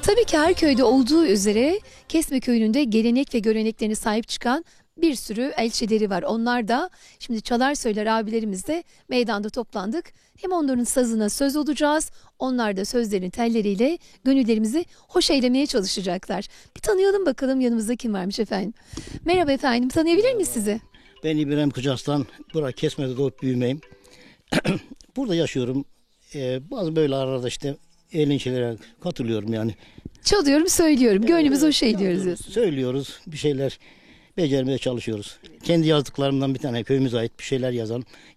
Tabii ki her köyde olduğu üzere Kesme Köyü'nün de gelenek ve göreneklerine sahip çıkan bir sürü elçileri var. Onlar da şimdi çalar söyler abilerimiz de meydanda toplandık. Hem onların sazına söz olacağız. Onlar da sözlerin telleriyle gönüllerimizi hoş eylemeye çalışacaklar. Bir tanıyalım bakalım yanımızda kim varmış efendim. Merhaba efendim, tanıyabilir miyiz sizi? Ben İbrahim Kıcaslan. Burası Kesme'de doğup büyümeyim. Burada yaşıyorum. Bazı böyle arada işte eğlencelere katılıyorum yani. Çalıyorum, söylüyorum. Gönlümüz hoş eyliyoruz diyorsun. Söylüyoruz. Bir şeyler becermeye çalışıyoruz. Kendi yazdıklarımdan bir tane köyümüze ait bir şeyler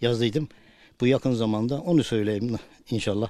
yazdıydım. Bu yakın zamanda onu söyleyeyim inşallah.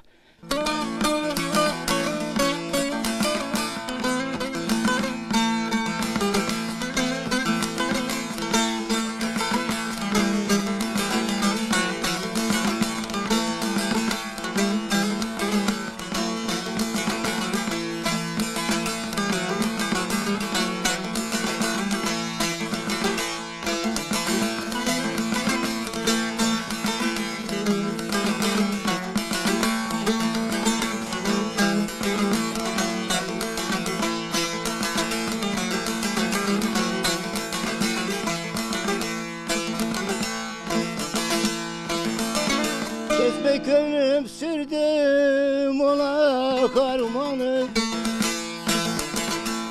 Kesme könlüm sürdüm ola karmanı.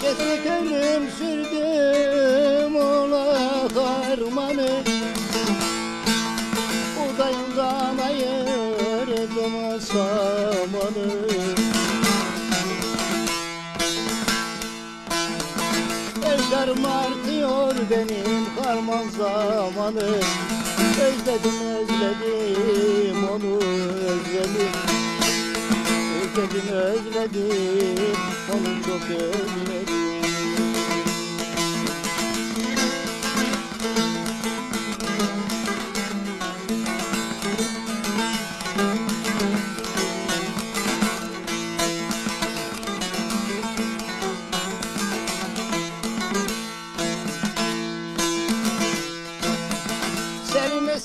Kesme könlüm sürdüm ola karmanı. Buğdayından ayırdım samanı. Ellerim artıyor benim karman zamanı. Özledim özledim onu özledim. Özledim özledim onu çok özledim.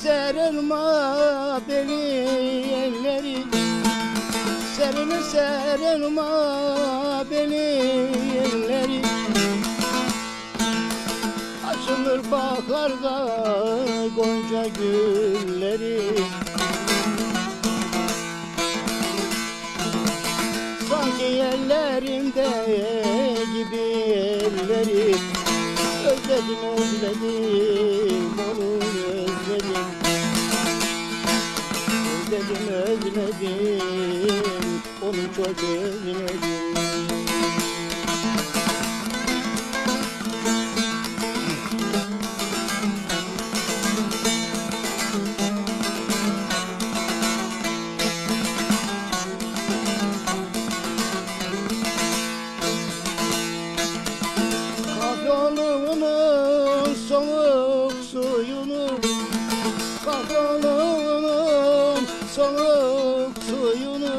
Serelma beni elleri, serelma beni elleri. Açılır baharda gonca gülleri. Sanki ellerimde gibi elleri. Özledim özledim onu özledim. Özledim özledim onu çok özledim. Kahyoluğunun soğuk suyunu, kahyoluğunun soğuk suyunu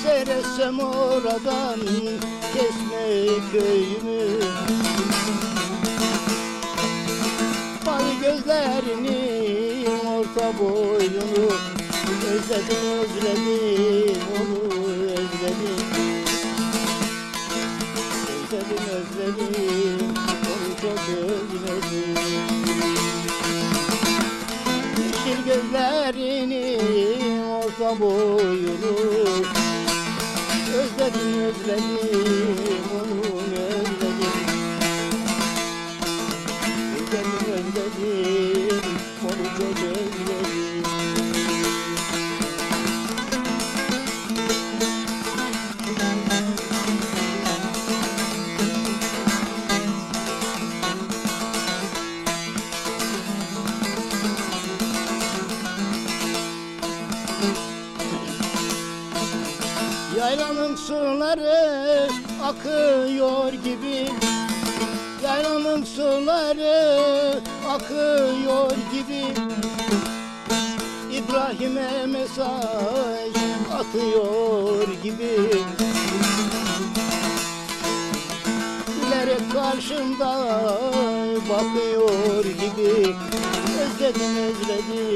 seyretsem oradan Kesme köyümü. Mavi gözlerini orta boyunu özledim özledim onu özledim. Özledim özledim onu çok özledim. Yeşil gözlerini orta boyunu özledim özledim onu özledim. Özledim özledim onu çok özledim. Yaylanın suları akıyor gibi, yaylanın suları akıyor gibi. İbrahim'e mesaj atıyor gibi. Gülerek karşımda bakıyor gibi. Özledim özledim